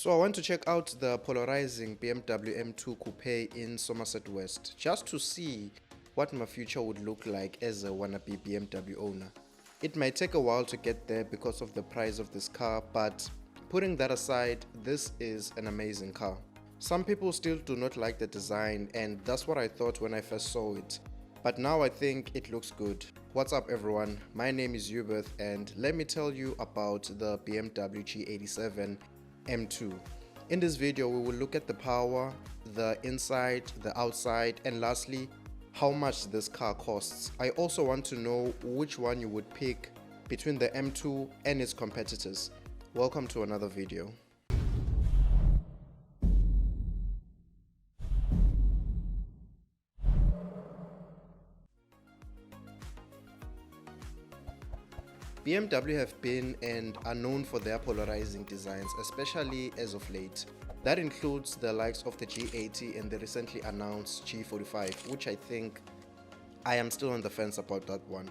So I went to check out the polarizing BMW M2 Coupe in Somerset West just to see what my future would look like as a wannabe BMW owner. It might take a while to get there because of the price of this car, but putting that aside, this is an amazing car. Some people still do not like the design, and that's what I thought when I first saw it. But now I think it looks good. What's up everyone, my name is Hubert and let me tell you about the BMW G87 M2. In this video we will look at the power, the inside, the outside, and lastly how much this car costs. I also want to know which one you would pick between the M2 and its competitors. Welcome to another video. BMW have been and are known for their polarizing designs, especially as of late. That includes the likes of the G80 and the recently announced G45, which I am still on the fence about that one.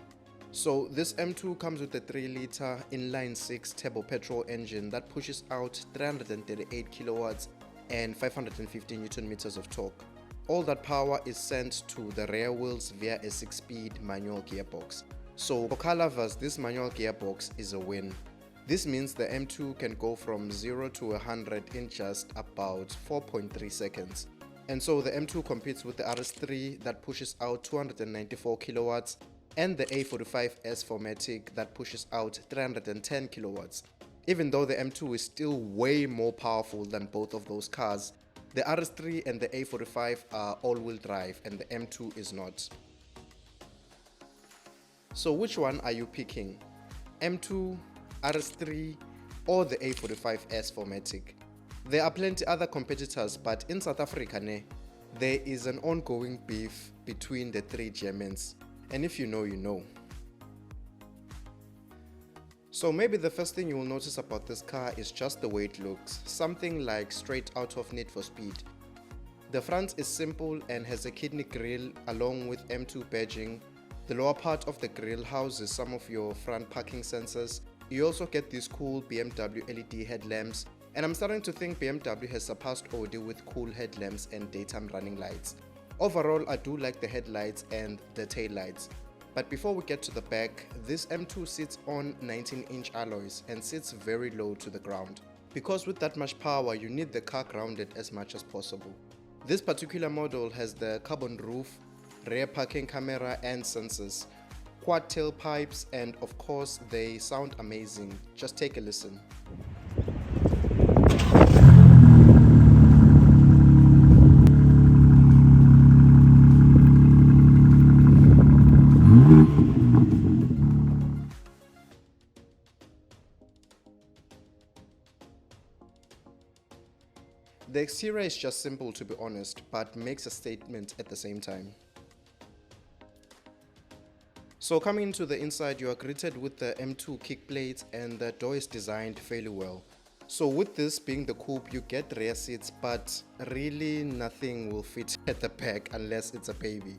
So this M2 comes with a 3-liter inline-6 turbo petrol engine that pushes out 338 kilowatts and 550 newton meters of torque. All that power is sent to the rear wheels via a 6-speed manual gearbox. So for car lovers, this manual gearbox is a win. This means the M2 can go from 0 to 100 in just about 4.3 seconds. And so the M2 competes with the RS3 that pushes out 294 kilowatts and the A45S 4MATIC that pushes out 310 kilowatts. Even though the M2 is still way more powerful than both of those cars, the RS3 and the A45 are all-wheel drive and the M2 is not. So which one are you picking? M2, RS3 or the A45S 4MATIC? There are plenty other competitors, but in South Africa there is an ongoing beef between the three Germans, and if you know, you know. So maybe the first thing you will notice about this car is just the way it looks, something like straight out of Need for Speed. The front is simple and has a kidney grille along with M2 badging. The lower part of the grille houses some of your front parking sensors. You also get these cool BMW LED headlamps, and I'm starting to think BMW has surpassed Audi with cool headlamps and daytime running lights. Overall, I do like the headlights and the tail lights. But before we get to the back, this M2 sits on 19-inch alloys and sits very low to the ground. Because with that much power, you need the car grounded as much as possible. This particular model has the carbon roof, rear parking camera and sensors, quad tailpipes, and of course they sound amazing. Just take a listen. The exterior is just simple, to be honest, but makes a statement at the same time. So coming into the inside, you are greeted with the M2 kick plates and the door is designed fairly well. So with this being the coupe, you get rear seats, but really nothing will fit at the back unless it's a baby.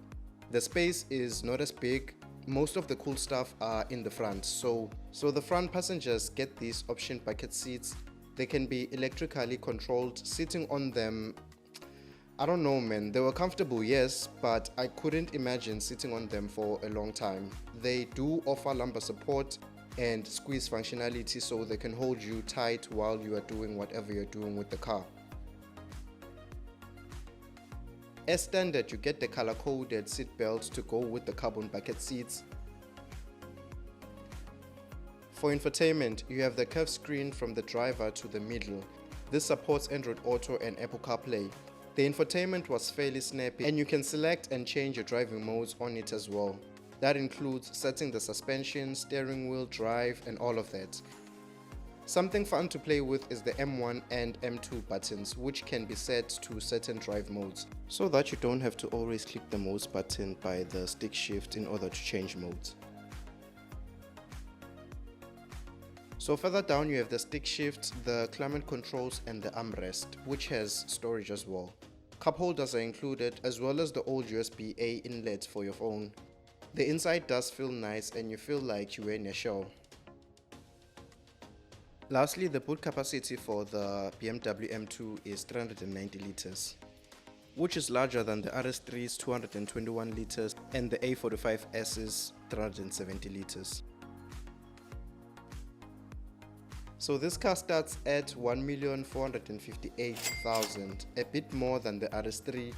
The space is not as big. Most of the cool stuff are in the front. So the front passengers get these option bucket seats. They can be electrically controlled. Sitting on them, I don't know man, they were comfortable, yes, but I couldn't imagine sitting on them for a long time. They do offer lumbar support and squeeze functionality, so they can hold you tight while you are doing whatever you're doing with the car. As standard, you get the color-coded seat belt to go with the carbon bucket seats. For infotainment, you have the curved screen from the driver to the middle. This supports Android Auto and Apple CarPlay. The infotainment was fairly snappy and you can select and change your driving modes on it as well. That includes setting the suspension, steering wheel, drive, and all of that. Something fun to play with is the M1 and M2 buttons, which can be set to certain drive modes, so that you don't have to always click the modes button by the stick shift in order to change modes. So further down you have the stick shift, the climate controls and the armrest, which has storage as well. Cup holders are included, as well as the old USB-A inlet for your phone. The inside does feel nice and you feel like you were in a show. Lastly, the boot capacity for the BMW M2 is 390 liters, which is larger than the RS3's 221 liters and the A45S's 370 liters. So this car starts at 1,458,000, a bit more than the RS3,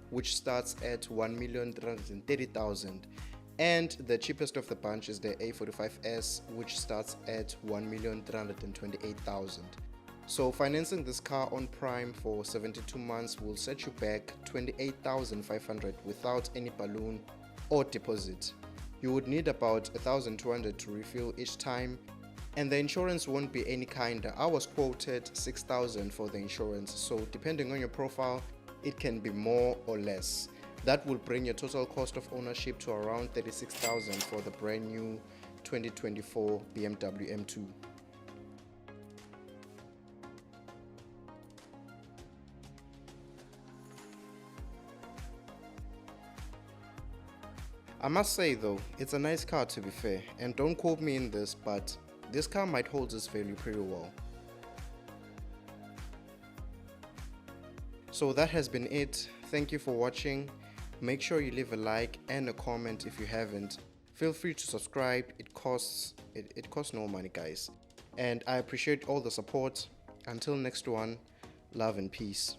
which starts at 1,330,000, and the cheapest of the bunch is the A45S, which starts at 1,328,000. So financing this car on Prime for 72 months will set you back 28,500 without any balloon or deposit. You would need about 1,200 to refill each time, and the insurance won't be any kinder. I was quoted 6,000 for the insurance, so depending on your profile, it can be more or less. That will bring your total cost of ownership to around 36,000 for the brand new 2024 BMW M2. I must say though, it's a nice car to be fair, and don't quote me in this, but this car might hold its value pretty well. So that has been it. Thank you for watching. Make sure you leave a like and a comment if you haven't. Feel free to subscribe. It costs no money, guys. And I appreciate all the support. Until next one, love and peace.